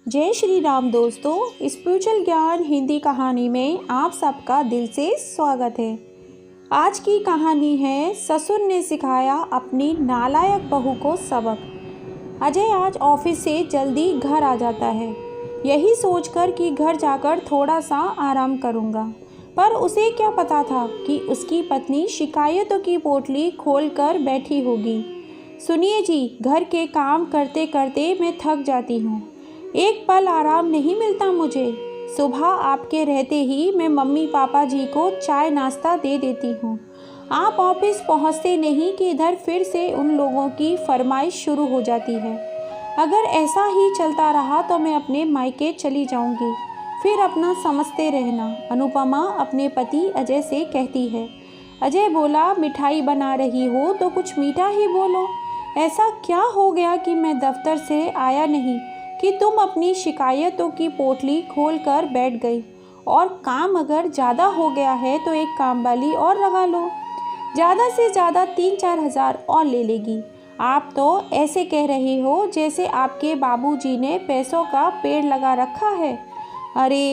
जय श्री राम दोस्तों, स्पिरिचुअल ज्ञान हिंदी कहानी में आप सबका दिल से स्वागत है। आज की कहानी है ससुर ने सिखाया अपनी नालायक बहू को सबक। अजय आज ऑफिस से जल्दी घर आ जाता है, यही सोचकर कि घर जाकर थोड़ा सा आराम करूँगा, पर उसे क्या पता था कि उसकी पत्नी शिकायतों की पोटली खोलकर बैठी होगी। सुनिए जी, घर के काम करते करते मैं थक जाती हूँ, एक पल आराम नहीं मिलता मुझे। सुबह आपके रहते ही मैं मम्मी पापा जी को चाय नाश्ता दे देती हूँ। आप ऑफिस पहुँचते नहीं कि इधर फिर से उन लोगों की फरमाइश शुरू हो जाती है। अगर ऐसा ही चलता रहा तो मैं अपने मायके चली जाऊँगी, फिर अपना समझते रहना, अनुपमा अपने पति अजय से कहती है। अजय बोला, मिठाई बना रही हो तो कुछ मीठा ही बोलो। ऐसा क्या हो गया कि मैं दफ्तर से आया नहीं कि तुम अपनी शिकायतों की पोटली खोलकर बैठ गई। और काम अगर ज़्यादा हो गया है तो एक काम वाली और लगा लो, ज़्यादा से ज़्यादा 3-4 हज़ार और ले लेगी। आप तो ऐसे कह रहे हो जैसे आपके बाबूजी ने पैसों का पेड़ लगा रखा है। अरे,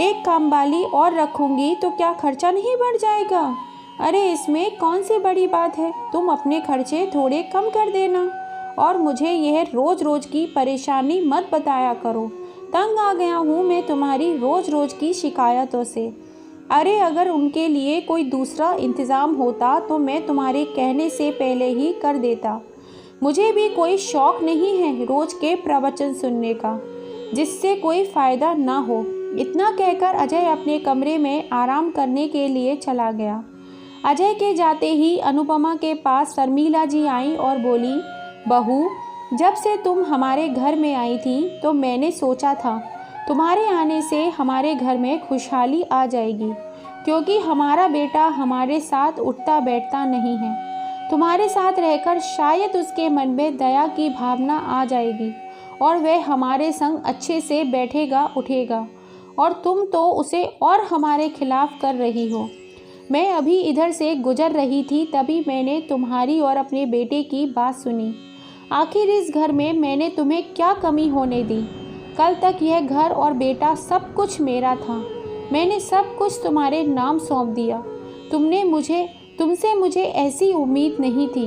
एक काम वाली और रखूँगी तो क्या खर्चा नहीं बढ़ जाएगा? अरे, इसमें कौन सी बड़ी बात है, तुम अपने खर्चे थोड़े कम कर देना और मुझे यह रोज़ रोज़ की परेशानी मत बताया करो। तंग आ गया हूँ मैं तुम्हारी रोज़ रोज़ की शिकायतों से। अरे, अगर उनके लिए कोई दूसरा इंतज़ाम होता तो मैं तुम्हारे कहने से पहले ही कर देता। मुझे भी कोई शौक़ नहीं है रोज़ के प्रवचन सुनने का जिससे कोई फ़ायदा ना हो। इतना कहकर अजय अपने कमरे में आराम करने के लिए चला गया। अजय के जाते ही अनुपमा के पास शर्मिला जी आई और बोली, बहू, जब से तुम हमारे घर में आई थी तो मैंने सोचा था तुम्हारे आने से हमारे घर में खुशहाली आ जाएगी, क्योंकि हमारा बेटा हमारे साथ उठता बैठता नहीं है। तुम्हारे साथ रहकर शायद उसके मन में दया की भावना आ जाएगी और वह हमारे संग अच्छे से बैठेगा उठेगा, और तुम तो उसे और हमारे खिलाफ कर रही हो। मैं अभी इधर से गुजर रही थी, तभी मैंने तुम्हारी और अपने बेटे की बात सुनी। आखिर इस घर में मैंने तुम्हें क्या कमी होने दी? कल तक यह घर और बेटा सब कुछ मेरा था। मैंने सब कुछ तुम्हारे नाम सौंप दिया। तुमसे मुझे ऐसी उम्मीद नहीं थी।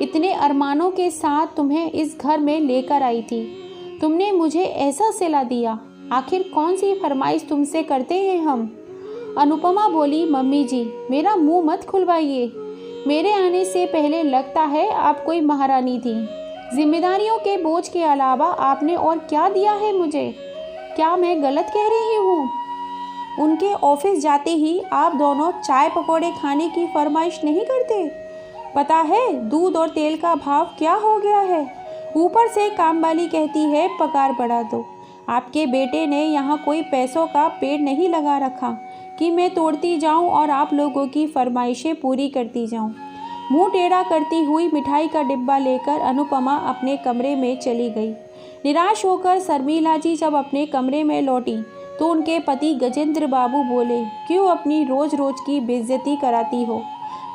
इतने अरमानों के साथ तुम्हें इस घर में लेकर आई थी, तुमने मुझे ऐसा सिला दिया। आखिर कौन सी फरमाइश तुमसे करते हैं हम? अनुपमा बोली, मम्मी जी, मेरा मुंह मत खुलवाइए। मेरे आने से पहले लगता है आप कोई महारानी थी। जिम्मेदारियों के बोझ के अलावा आपने और क्या दिया है मुझे? क्या मैं गलत कह रही हूँ? उनके ऑफिस जाते ही आप दोनों चाय पकौड़े खाने की फरमाइश नहीं करते? पता है दूध और तेल का भाव क्या हो गया है? ऊपर से काम वाली कहती है पगार बढ़ा दो। आपके बेटे ने यहाँ कोई पैसों का पेड़ नहीं लगा रखा कि मैं तोड़ती जाऊँ और आप लोगों की फरमाइशें पूरी करती जाऊँ। मुंह टेढ़ा करती हुई मिठाई का डिब्बा लेकर अनुपमा अपने कमरे में चली गई। निराश होकर शर्मिला जी जब अपने कमरे में लौटी तो उनके पति गजेंद्र बाबू बोले, क्यों अपनी रोज़ रोज़ की बेइज्जती कराती हो?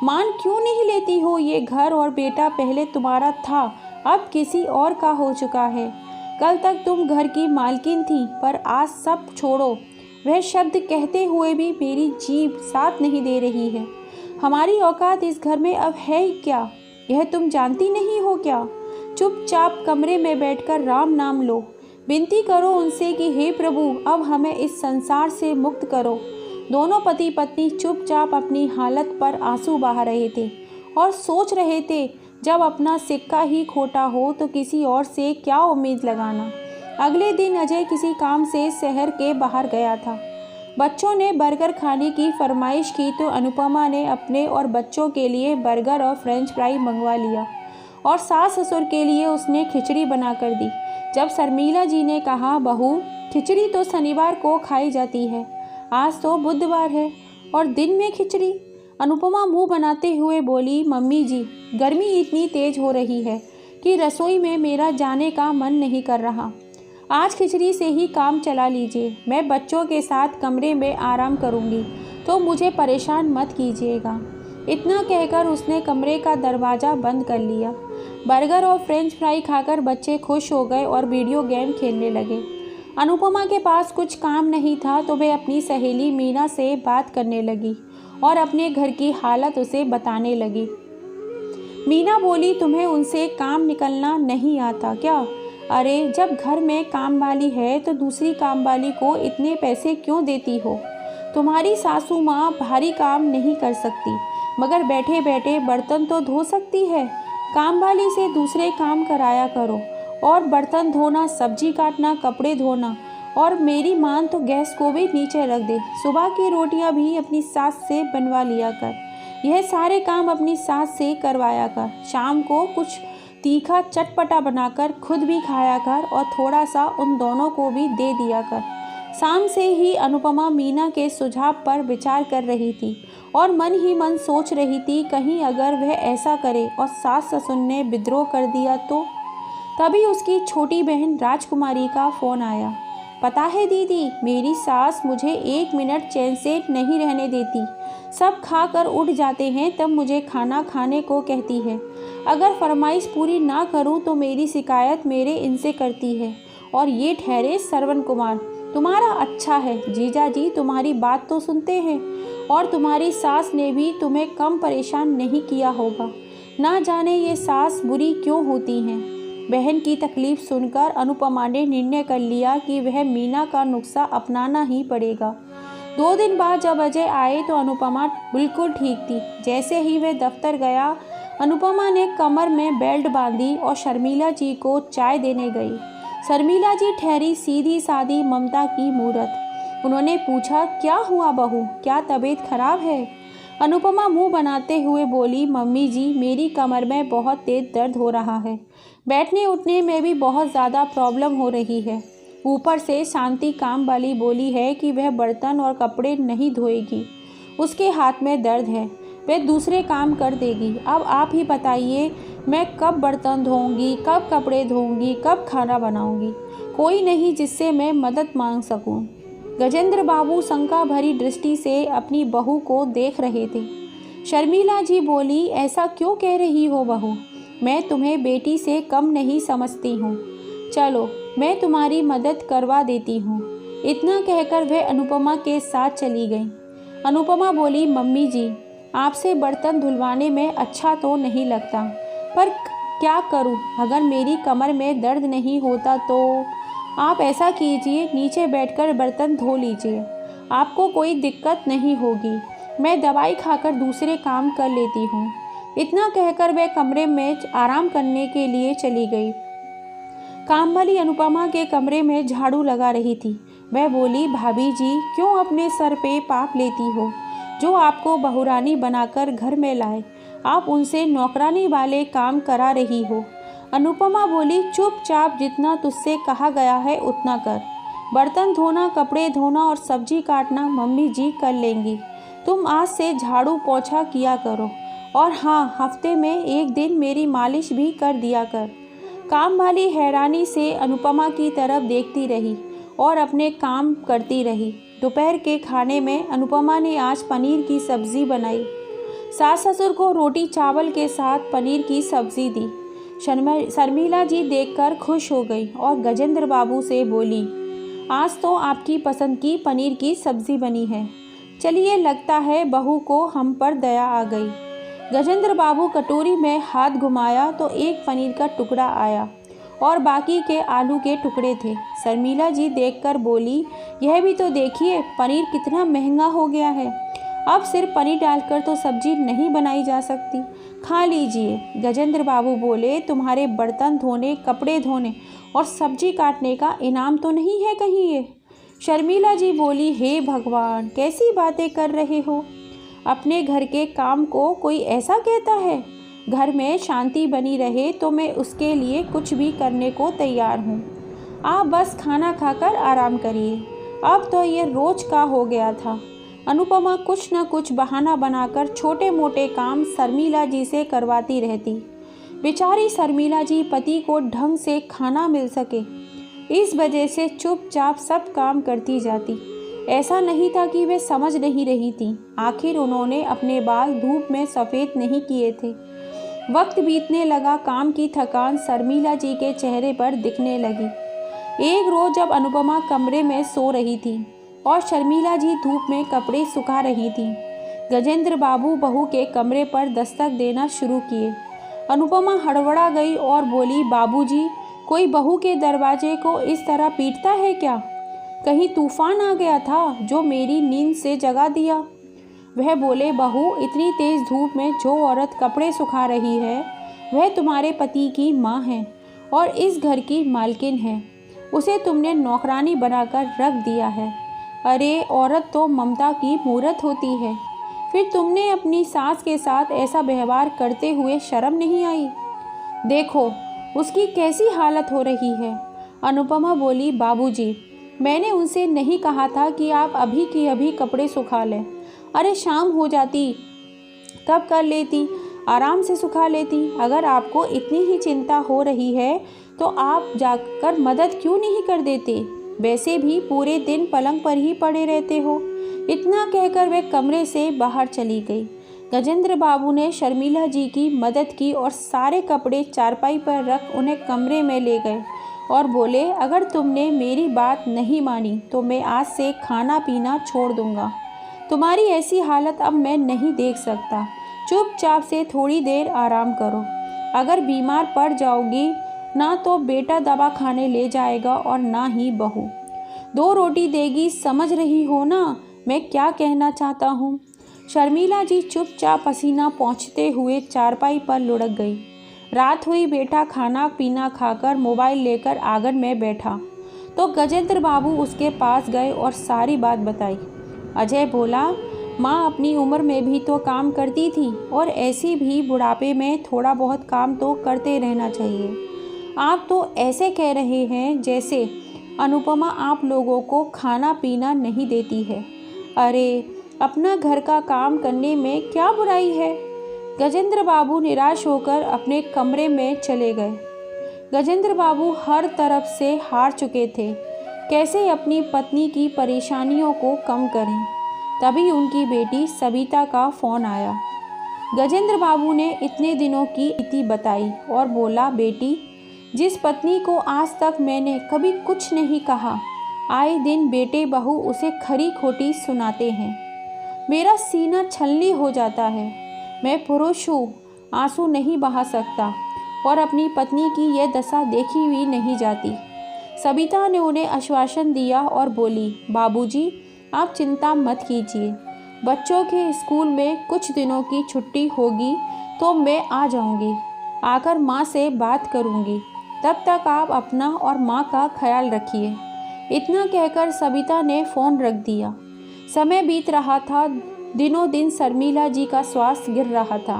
मान क्यों नहीं लेती हो? ये घर और बेटा पहले तुम्हारा था, अब किसी और का हो चुका है। कल तक तुम घर की मालकिन थी, पर आज सब छोड़ो। वह शब्द कहते हुए भी मेरी जीभ साथ नहीं दे रही है। हमारी औकात इस घर में अब है ही क्या, यह तुम जानती नहीं हो क्या? चुपचाप कमरे में बैठकर राम नाम लो। विनती करो उनसे कि हे प्रभु, अब हमें इस संसार से मुक्त करो। दोनों पति पत्नी चुपचाप अपनी हालत पर आंसू बहा रहे थे और सोच रहे थे, जब अपना सिक्का ही खोटा हो तो किसी और से क्या उम्मीद लगाना। अगले दिन अजय किसी काम से शहर के बाहर गया था। बच्चों ने बर्गर खाने की फरमाइश की तो अनुपमा ने अपने और बच्चों के लिए बर्गर और फ्रेंच फ्राई मंगवा लिया, और सास ससुर के लिए उसने खिचड़ी बना कर दी। जब शर्मिला जी ने कहा, बहू, खिचड़ी तो शनिवार को खाई जाती है, आज तो बुधवार है और दिन में खिचड़ी? अनुपमा मुंह बनाते हुए बोली, मम्मी जी, गर्मी इतनी तेज हो रही है कि रसोई में मेरा जाने का मन नहीं कर रहा। आज खिचड़ी से ही काम चला लीजिए। मैं बच्चों के साथ कमरे में आराम करूंगी, तो मुझे परेशान मत कीजिएगा। इतना कहकर उसने कमरे का दरवाज़ा बंद कर लिया। बर्गर और फ्रेंच फ्राई खाकर बच्चे खुश हो गए और वीडियो गेम खेलने लगे। अनुपमा के पास कुछ काम नहीं था तो वह अपनी सहेली मीना से बात करने लगी और अपने घर की हालत उसे बताने लगी। मीना बोली, तुम्हें उनसे काम निकलना नहीं आता क्या? अरे जब घर में काम वाली है तो दूसरी काम वाली को इतने पैसे क्यों देती हो? तुम्हारी सासू माँ भारी काम नहीं कर सकती मगर बैठे बैठे बर्तन तो धो सकती है। काम वाली से दूसरे काम कराया करो, और बर्तन धोना, सब्जी काटना, कपड़े धोना, और मेरी मान तो गैस को भी नीचे रख दे। सुबह की रोटियां भी अपनी सास से बनवा लिया कर। यह सारे काम अपनी सास से करवाया कर। शाम को कुछ तीखा चटपटा बनाकर खुद भी खाया कर और थोड़ा सा उन दोनों को भी दे दिया कर। शाम से ही अनुपमा मीना के सुझाव पर विचार कर रही थी और मन ही मन सोच रही थी, कहीं अगर वह ऐसा करे और सास ससुर ने विद्रोह कर दिया तो। तभी उसकी छोटी बहन राजकुमारी का फ़ोन आया। पता है दीदी, मेरी सास मुझे 1 मिनट चैन से नहीं रहने देती। सब खाकर उठ जाते हैं तब मुझे खाना खाने को कहती है। अगर फरमाइश पूरी ना करूं तो मेरी शिकायत मेरे इनसे करती है। और ये ठहरे श्रवण कुमार, तुम्हारा अच्छा है, जीजा जी तुम्हारी बात तो सुनते हैं और तुम्हारी सास ने भी तुम्हें कम परेशान नहीं किया होगा। ना जाने ये सास बुरी क्यों होती हैं। बहन की तकलीफ़ सुनकर अनुपमा ने निर्णय कर लिया कि वह मीना का नुस्खा अपनाना ही पड़ेगा। 2 दिन बाद जब अजय आए तो अनुपमा बिल्कुल ठीक थी। जैसे ही वह दफ्तर गया, अनुपमा ने कमर में बेल्ट बांधी और शर्मिला जी को चाय देने गई। शर्मिला जी ठहरी सीधी सादी ममता की मूरत। उन्होंने पूछा, क्या हुआ बहू, क्या तबीयत खराब है? अनुपमा मुंह बनाते हुए बोली, मम्मी जी मेरी कमर में बहुत तेज दर्द हो रहा है। बैठने उठने में भी बहुत ज़्यादा प्रॉब्लम हो रही है। ऊपर से शांति काम वाली बोली है कि वह बर्तन और कपड़े नहीं धोएगी। उसके हाथ में दर्द है, वह दूसरे काम कर देगी। अब आप ही बताइए, मैं कब बर्तन धोऊंगी, कब कपड़े धोऊंगी, कब खाना बनाऊंगी? कोई नहीं जिससे मैं मदद मांग सकूं। गजेंद्र बाबू शंका भरी दृष्टि से अपनी बहू को देख रहे थे। शर्मिला जी बोली, ऐसा क्यों कह रही हो बहू? मैं तुम्हें बेटी से कम नहीं समझती हूँ। चलो मैं तुम्हारी मदद करवा देती हूँ। इतना कहकर वह अनुपमा के साथ चली गई। अनुपमा बोली, मम्मी जी आपसे बर्तन धुलवाने में अच्छा तो नहीं लगता, पर क्या करूँ, अगर मेरी कमर में दर्द नहीं होता तो आप ऐसा कीजिए, नीचे बैठकर बर्तन धो लीजिए, आपको कोई दिक्कत नहीं होगी। मैं दवाई खाकर दूसरे काम कर लेती हूँ। इतना कहकर वह कमरे में आराम करने के लिए चली गई। काम वाली अनुपमा के कमरे में झाड़ू लगा रही थी। वह बोली, भाभी जी क्यों अपने सर पे पाप लेती हो? जो आपको बहुरानी बनाकर घर में लाए, आप उनसे नौकरानी वाले काम करा रही हो। अनुपमा बोली, चुपचाप जितना तुझसे कहा गया है उतना कर। बर्तन धोना, कपड़े धोना और सब्जी काटना मम्मी जी कर लेंगी। तुम आज से झाड़ू पोछा किया करो, और हाँ, हफ्ते में 1 दिन मेरी मालिश भी कर दिया कर। काम वाली हैरानी से अनुपमा की तरफ देखती रही और अपने काम करती रही। दोपहर के खाने में अनुपमा ने आज पनीर की सब्ज़ी बनाई। सास ससुर को रोटी चावल के साथ पनीर की सब्ज़ी दी। शर्मिला जी देखकर खुश हो गई और गजेंद्र बाबू से बोली, आज तो आपकी पसंद की पनीर की सब्ज़ी बनी है। चलिए, लगता है बहू को हम पर दया आ गई। गजेंद्र बाबू कटोरी में हाथ घुमाया तो एक पनीर का टुकड़ा आया और बाकी के आलू के टुकड़े थे। शर्मिला जी देखकर बोली, यह भी तो देखिए, पनीर कितना महंगा हो गया है। अब सिर्फ पनीर डालकर तो सब्जी नहीं बनाई जा सकती। खा लीजिए। गजेंद्र बाबू बोले, तुम्हारे बर्तन धोने, कपड़े धोने और सब्जी काटने का इनाम तो नहीं है कहीं ये? शर्मिला जी बोली, हे भगवान, कैसी बातें कर रहे हो? अपने घर के काम को कोई ऐसा कहता है? घर में शांति बनी रहे तो मैं उसके लिए कुछ भी करने को तैयार हूँ। आप बस खाना खाकर आराम करिए। अब तो ये रोज का हो गया था। अनुपमा कुछ न कुछ बहाना बनाकर छोटे मोटे काम शर्मिला जी से करवाती रहती। बेचारी शर्मिला जी पति को ढंग से खाना मिल सके, इस वजह से चुपचाप सब काम करती जाती। ऐसा नहीं था कि वे समझ नहीं रही थी। आखिर उन्होंने अपने बाल धूप में सफ़ेद नहीं किए थे। वक्त बीतने लगा, काम की थकान शर्मिला जी के चेहरे पर दिखने लगी। एक रोज़ जब अनुपमा कमरे में सो रही थी और शर्मिला जी धूप में कपड़े सुखा रही थीं, गजेंद्र बाबू बहू के कमरे पर दस्तक देना शुरू किए। अनुपमा हड़बड़ा गई और बोली, बाबूजी, कोई बहू के दरवाजे को इस तरह पीटता है क्या? कहीं तूफान आ गया था जो मेरी नींद से जगा दिया? वह बोले, बहू, इतनी तेज़ धूप में जो औरत कपड़े सुखा रही है वह तुम्हारे पति की माँ है और इस घर की मालकिन है। उसे तुमने नौकरानी बनाकर रख दिया है। अरे, औरत तो ममता की मूरत होती है। फिर तुमने अपनी सास के साथ ऐसा व्यवहार करते हुए शर्म नहीं आई? देखो उसकी कैसी हालत हो रही है। अनुपमा बोली, बाबूजी, मैंने उनसे नहीं कहा था कि आप अभी की अभी कपड़े सुखा लें। अरे, शाम हो जाती तब कर लेती, आराम से सुखा लेती। अगर आपको इतनी ही चिंता हो रही है तो आप जाकर मदद क्यों नहीं कर देते? वैसे भी पूरे दिन पलंग पर ही पड़े रहते हो। इतना कहकर वह कमरे से बाहर चली गई। गजेंद्र बाबू ने शर्मिला जी की मदद की और सारे कपड़े चारपाई पर रख उन्हें कमरे में ले गए और बोले, अगर तुमने मेरी बात नहीं मानी तो मैं आज से खाना पीना छोड़ दूंगा। तुम्हारी ऐसी हालत अब मैं नहीं देख सकता। चुपचाप से थोड़ी देर आराम करो। अगर बीमार पड़ जाओगी ना तो बेटा दवा खाने ले जाएगा और ना ही बहू। 2 रोटी देगी, समझ रही हो ना मैं क्या कहना चाहता हूँ? शर्मिला जी चुपचाप पसीना पोंछते हुए चारपाई पर लुढ़क गई। रात हुई। बेटा खाना पीना खाकर मोबाइल लेकर आंगन में बैठा तो गजेंद्र बाबू उसके पास गए और सारी बात बताई। अजय बोला, माँ अपनी उम्र में भी तो काम करती थी और ऐसी भी बुढ़ापे में थोड़ा बहुत काम तो करते रहना चाहिए। आप तो ऐसे कह रहे हैं जैसे अनुपमा आप लोगों को खाना पीना नहीं देती है। अरे, अपना घर का काम करने में क्या बुराई है? गजेंद्र बाबू निराश होकर अपने कमरे में चले गए। गजेंद्र बाबू हर तरफ से हार चुके थे। कैसे अपनी पत्नी की परेशानियों को कम करें? तभी उनकी बेटी सविता का फ़ोन आया। गजेंद्र बाबू ने इतने दिनों की इति बताई और बोला, बेटी, जिस पत्नी को आज तक मैंने कभी कुछ नहीं कहा, आए दिन बेटे बहू उसे खरी खोटी सुनाते हैं। मेरा सीना छलनी हो जाता है। मैं पुरुष हूँ, आंसू नहीं बहा सकता और अपनी पत्नी की यह दशा देखी हुई नहीं जाती। सविता ने उन्हें आश्वासन दिया और बोली, बाबूजी, आप चिंता मत कीजिए। बच्चों के स्कूल में कुछ दिनों की छुट्टी होगी तो मैं आ जाऊंगी। आकर माँ से बात करूंगी। तब तक आप अपना और माँ का ख्याल रखिए। इतना कहकर सविता ने फ़ोन रख दिया। समय बीत रहा था। दिनों दिन शर्मिला जी का स्वास्थ्य गिर रहा था।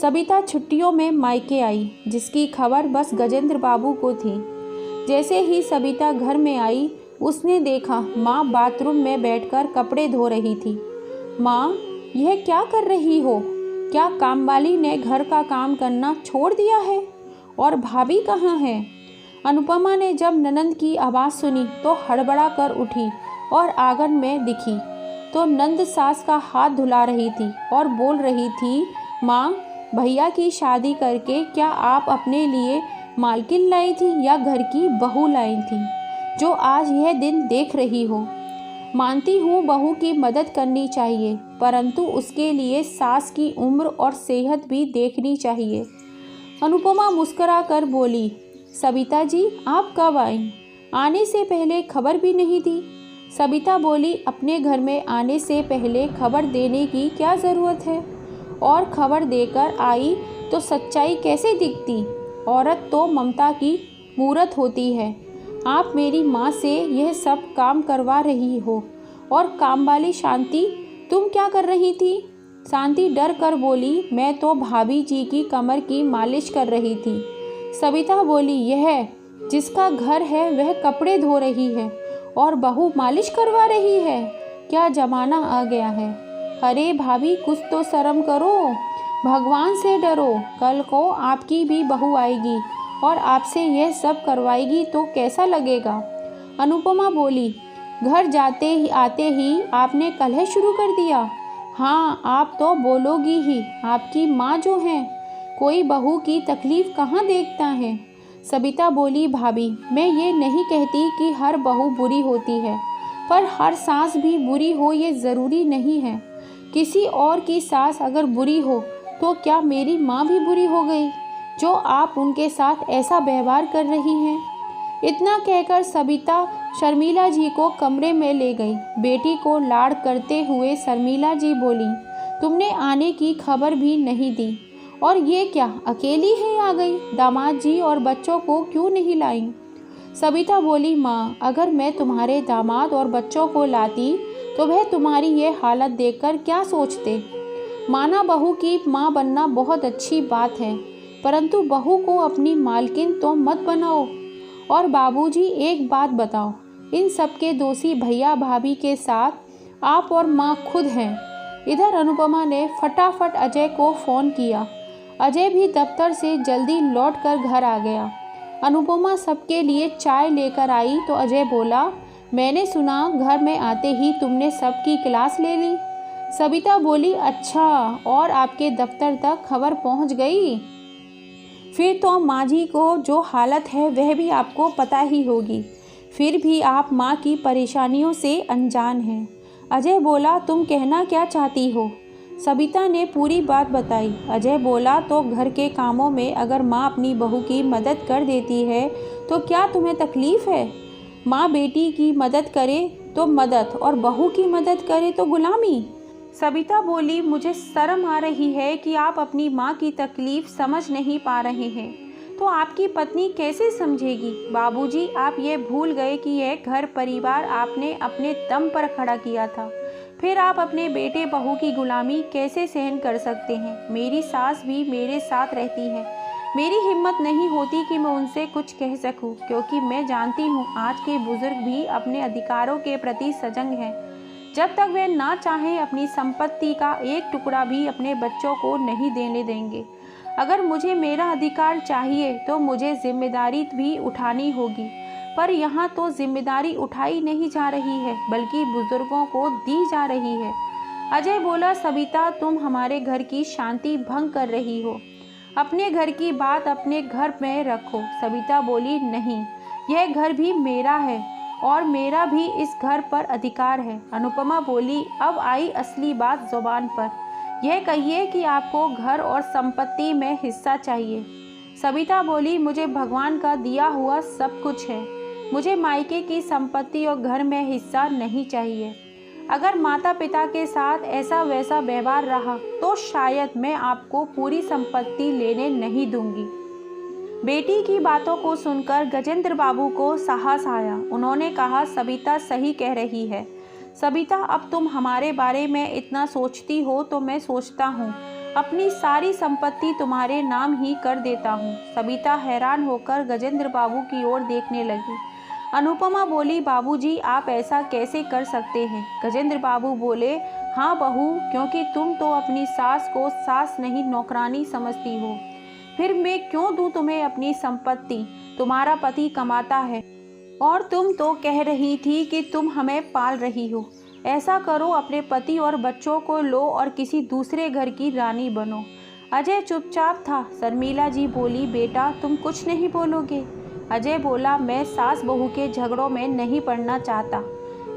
सविता छुट्टियों में मायके आई, जिसकी खबर बस गजेंद्र बाबू को थी। जैसे ही सविता घर में आई, उसने देखा माँ बाथरूम में बैठकर कपड़े धो रही थी। माँ, यह क्या कर रही हो? क्या कामवाली ने घर का काम करना छोड़ दिया है? और भाभी कहाँ है? अनुपमा ने जब ननंद की आवाज़ सुनी तो हड़बड़ा कर उठी और आंगन में दिखी तो नंद सास का हाथ धुला रही थी और बोल रही थी, माँ, भैया की शादी करके क्या आप अपने लिए मालकिन लाई थी या घर की बहू लाई थी जो आज यह दिन देख रही हो? मानती हूँ बहू की मदद करनी चाहिए, परंतु उसके लिए सास की उम्र और सेहत भी देखनी चाहिए। अनुपमा मुस्कुरा कर बोली, सविता जी, आप कब आई? आने से पहले खबर भी नहीं दी। सविता बोली, अपने घर में आने से पहले खबर देने की क्या ज़रूरत है? और खबर देकर आई तो सच्चाई कैसे दिखती? औरत तो ममता की मूरत होती है। आप मेरी माँ से यह सब काम करवा रही हो। और काम वाली शांति, तुम क्या कर रही थी? शांति डर कर बोली, मैं तो भाभी जी की कमर की मालिश कर रही थी। सविता बोली, यह जिसका घर है वह कपड़े धो रही है और बहू मालिश करवा रही है? क्या ज़माना आ गया है। अरे भाभी, कुछ तो शर्म करो, भगवान से डरो। कल को आपकी भी बहू आएगी और आपसे यह सब करवाएगी तो कैसा लगेगा? अनुपमा बोली, घर जाते ही आते ही आपने कलह शुरू कर दिया। हाँ, आप तो बोलोगी ही, आपकी माँ जो हैं, कोई बहू की तकलीफ़ कहाँ देखता है। सबिता बोली, भाभी मैं ये नहीं कहती कि हर बहू बुरी होती है, पर हर सास भी बुरी हो ये ज़रूरी नहीं है। किसी और की सास अगर बुरी हो तो क्या मेरी माँ भी बुरी हो गई जो आप उनके साथ ऐसा व्यवहार कर रही हैं? इतना कहकर सबिता शर्मिला जी को कमरे में ले गई। बेटी को लाड़ करते हुए शर्मिला जी बोली, तुमने आने की खबर भी नहीं दी, और ये क्या अकेली ही आ गई? दामाद जी और बच्चों को क्यों नहीं लाई? सबिता बोली, माँ अगर मैं तुम्हारे दामाद और बच्चों को लाती तो वह तुम्हारी ये हालत देखकर क्या सोचते? माना बहू की माँ बनना बहुत अच्छी बात है, परंतु बहू को अपनी मालकिन तो मत बनाओ। और बाबूजी एक बात बताओ, इन सब के दोषी भैया भाभी के साथ आप और माँ खुद हैं। इधर अनुपमा ने फटाफट अजय को फ़ोन किया। अजय भी दफ्तर से जल्दी लौटकर घर आ गया। अनुपमा सबके लिए चाय लेकर आई तो अजय बोला, मैंने सुना घर में आते ही तुमने सबकी क्लास ले ली। सबिता बोली, अच्छा, और आपके दफ्तर तक खबर पहुंच गई? फिर तो माँ जी को जो हालत है वह भी आपको पता ही होगी। फिर भी आप माँ की परेशानियों से अनजान हैं। अजय बोला, तुम कहना क्या चाहती हो? सबिता ने पूरी बात बताई। अजय बोला, तो घर के कामों में अगर माँ अपनी बहू की मदद कर देती है तो क्या तुम्हें तकलीफ़ है? माँ बेटी की मदद करे तो मदद, और बहू की मदद करे तो गुलामी। सबिता बोली, मुझे शर्म आ रही है कि आप अपनी माँ की तकलीफ़ समझ नहीं पा रहे हैं, तो आपकी पत्नी कैसे समझेगी? बाबूजी, आप ये भूल गए कि यह घर परिवार आपने अपने दम पर खड़ा किया था। फिर आप अपने बेटे बहू की गुलामी कैसे सहन कर सकते हैं? मेरी सास भी मेरे साथ रहती है। मेरी हिम्मत नहीं होती कि मैं उनसे कुछ कह सकूं, क्योंकि मैं जानती हूँ आज के बुजुर्ग भी अपने अधिकारों के प्रति सजग हैं। जब तक वे ना चाहें अपनी संपत्ति का एक टुकड़ा भी अपने बच्चों को नहीं देने देंगे। अगर मुझे मेरा अधिकार चाहिए तो मुझे जिम्मेदारी भी उठानी होगी, पर यहाँ तो जिम्मेदारी उठाई नहीं जा रही है बल्कि बुजुर्गों को दी जा रही है। अजय बोला, सबिता तुम हमारे घर की शांति भंग कर रही हो। अपने घर की बात अपने घर में रखो। सबिता बोली, नहीं, यह घर भी मेरा है और मेरा भी इस घर पर अधिकार है। अनुपमा बोली, अब आई असली बात जुबान पर। यह कहिए कि आपको घर और संपत्ति में हिस्सा चाहिए। सबिता बोली, मुझे भगवान का दिया हुआ सब कुछ है। मुझे मायके की संपत्ति और घर में हिस्सा नहीं चाहिए। अगर माता पिता के साथ ऐसा वैसा व्यवहार रहा तो शायद मैं आपको पूरी संपत्ति लेने नहीं दूंगी। बेटी की बातों को सुनकर गजेंद्र बाबू को साहस आया। उन्होंने कहा, सबिता सही कह रही है। सबिता, अब तुम हमारे बारे में इतना सोचती हो तो मैं सोचता हूँ अपनी सारी संपत्ति तुम्हारे नाम ही कर देता हूँ। सबिता हैरान होकर गजेंद्र बाबू की ओर देखने लगी। अनुपमा बोली, बाबूजी आप ऐसा कैसे कर सकते हैं? गजेंद्र बाबू बोले, हाँ बहू, क्योंकि तुम तो अपनी सास को सास नहीं नौकरानी समझती हो। फिर मैं क्यों दूं तुम्हें अपनी संपत्ति? तुम्हारा पति कमाता है और तुम तो कह रही थी कि तुम हमें पाल रही हो। ऐसा करो, अपने पति और बच्चों को लो और किसी दूसरे घर की रानी बनो। अजय चुपचाप था। शर्मिला जी बोली, बेटा तुम कुछ नहीं बोलोगे? अजय बोला, मैं सास बहू के झगड़ों में नहीं पड़ना चाहता,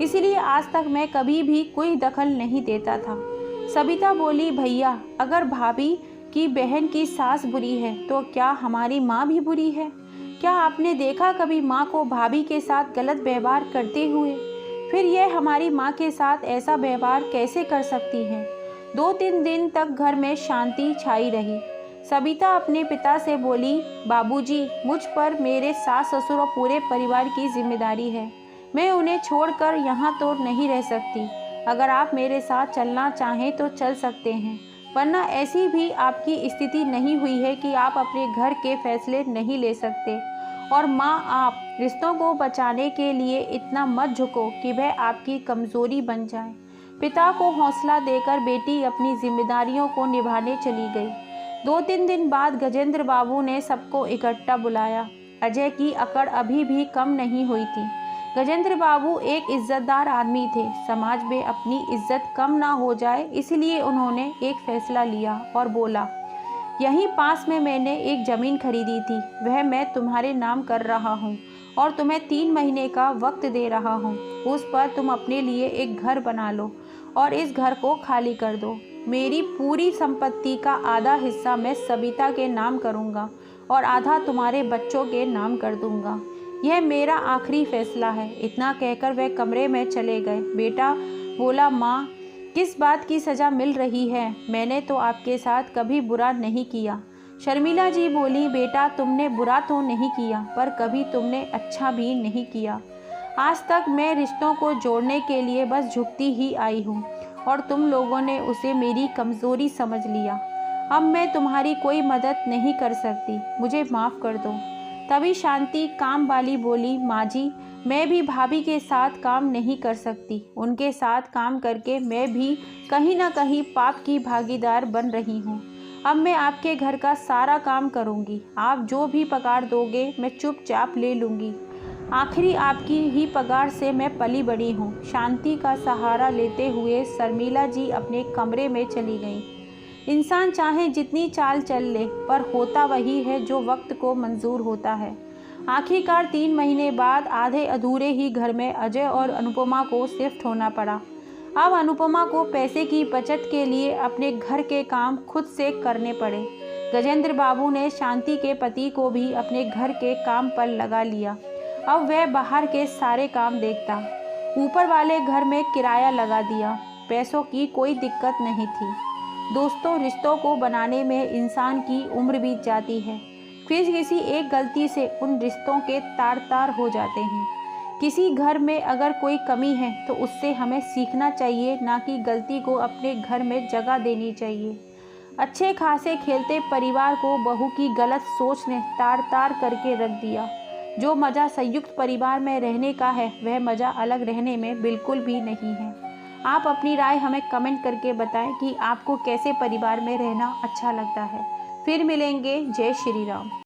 इसलिए आज तक मैं कभी भी कोई दखल नहीं देता था। सबिता बोली, भैया अगर भाभी की बहन की सास बुरी है तो क्या हमारी माँ भी बुरी है? क्या आपने देखा कभी माँ को भाभी के साथ गलत व्यवहार करते हुए? फिर यह हमारी माँ के साथ ऐसा व्यवहार कैसे कर सकती हैं? 2-3 दिन तक घर में शांति छाई रही। सबिता अपने पिता से बोली, बाबूजी मुझ पर मेरे सास ससुर और पूरे परिवार की जिम्मेदारी है। मैं उन्हें छोड़कर यहाँ तो नहीं रह सकती। अगर आप मेरे साथ चलना चाहें तो चल सकते हैं, वरना ऐसी भी आपकी स्थिति नहीं हुई है कि आप अपने घर के फैसले नहीं ले सकते। और माँ, आप रिश्तों को बचाने के लिए इतना मत झुको कि वह आपकी कमज़ोरी बन जाए। पिता को हौसला देकर बेटी अपनी जिम्मेदारियों को निभाने चली गई। 2-3 दिन बाद गजेंद्र बाबू ने सबको इकट्ठा बुलाया। अजय की अकड़ अभी भी कम नहीं हुई थी। गजेंद्र बाबू एक इज्जतदार आदमी थे। समाज में अपनी इज्जत कम ना हो जाए इसलिए उन्होंने एक फैसला लिया और बोला, यहीं पास में मैंने एक ज़मीन खरीदी थी, वह मैं तुम्हारे नाम कर रहा हूँ और तुम्हें 3 महीने का वक्त दे रहा हूँ। उस पर तुम अपने लिए एक घर बना लो और इस घर को खाली कर दो। मेरी पूरी संपत्ति का आधा हिस्सा मैं सबिता के नाम करूँगा और आधा तुम्हारे बच्चों के नाम कर दूँगा। यह मेरा आखिरी फैसला है। इतना कहकर वह कमरे में चले गए। बेटा बोला, माँ, किस बात की सज़ा मिल रही है? मैंने तो आपके साथ कभी बुरा नहीं किया। शर्मिला जी बोली, बेटा तुमने बुरा तो नहीं किया, पर कभी तुमने अच्छा भी नहीं किया। आज तक मैं रिश्तों को जोड़ने के लिए बस झुकती ही आई हूँ और तुम लोगों ने उसे मेरी कमज़ोरी समझ लिया। अब मैं तुम्हारी कोई मदद नहीं कर सकती, मुझे माफ़ कर दो। तभी शांति काम वाली बोली, माँ जी, मैं भी भाभी के साथ काम नहीं कर सकती। उनके साथ काम करके मैं भी कहीं ना कहीं पाप की भागीदार बन रही हूँ। अब मैं आपके घर का सारा काम करूँगी। आप जो भी पगार दोगे मैं चुपचाप ले लूँगी। आखिरी आपकी ही पगार से मैं पली बड़ी हूँ। शांति का सहारा लेते हुए शर्मिला जी अपने कमरे में चली गईं। इंसान चाहे जितनी चाल चल ले, पर होता वही है जो वक्त को मंजूर होता है। आखिरकार 3 महीने बाद आधे अधूरे ही घर में अजय और अनुपमा को शिफ्ट होना पड़ा। अब अनुपमा को पैसे की बचत के लिए अपने घर के काम खुद से करने पड़े। गजेंद्र बाबू ने शांति के पति को भी अपने घर के काम पर लगा लिया। अब वह बाहर के सारे काम देखता। ऊपर वाले घर में किराया लगा दिया। पैसों की कोई दिक्कत नहीं थी। दोस्तों, रिश्तों को बनाने में इंसान की उम्र बीत जाती है। फिर किसी एक गलती से उन रिश्तों के तार तार हो जाते हैं। किसी घर में अगर कोई कमी है तो उससे हमें सीखना चाहिए, ना कि गलती को अपने घर में जगह देनी चाहिए। अच्छे खासे खेलते परिवार को बहू की गलत सोच ने तार तार करके रख दिया। जो मज़ा संयुक्त परिवार में रहने का है, वह मज़ा अलग रहने में बिल्कुल भी नहीं है। आप अपनी राय हमें कमेंट करके बताएं कि आपको कैसे परिवार में रहना अच्छा लगता है। फिर मिलेंगे। जय श्री राम।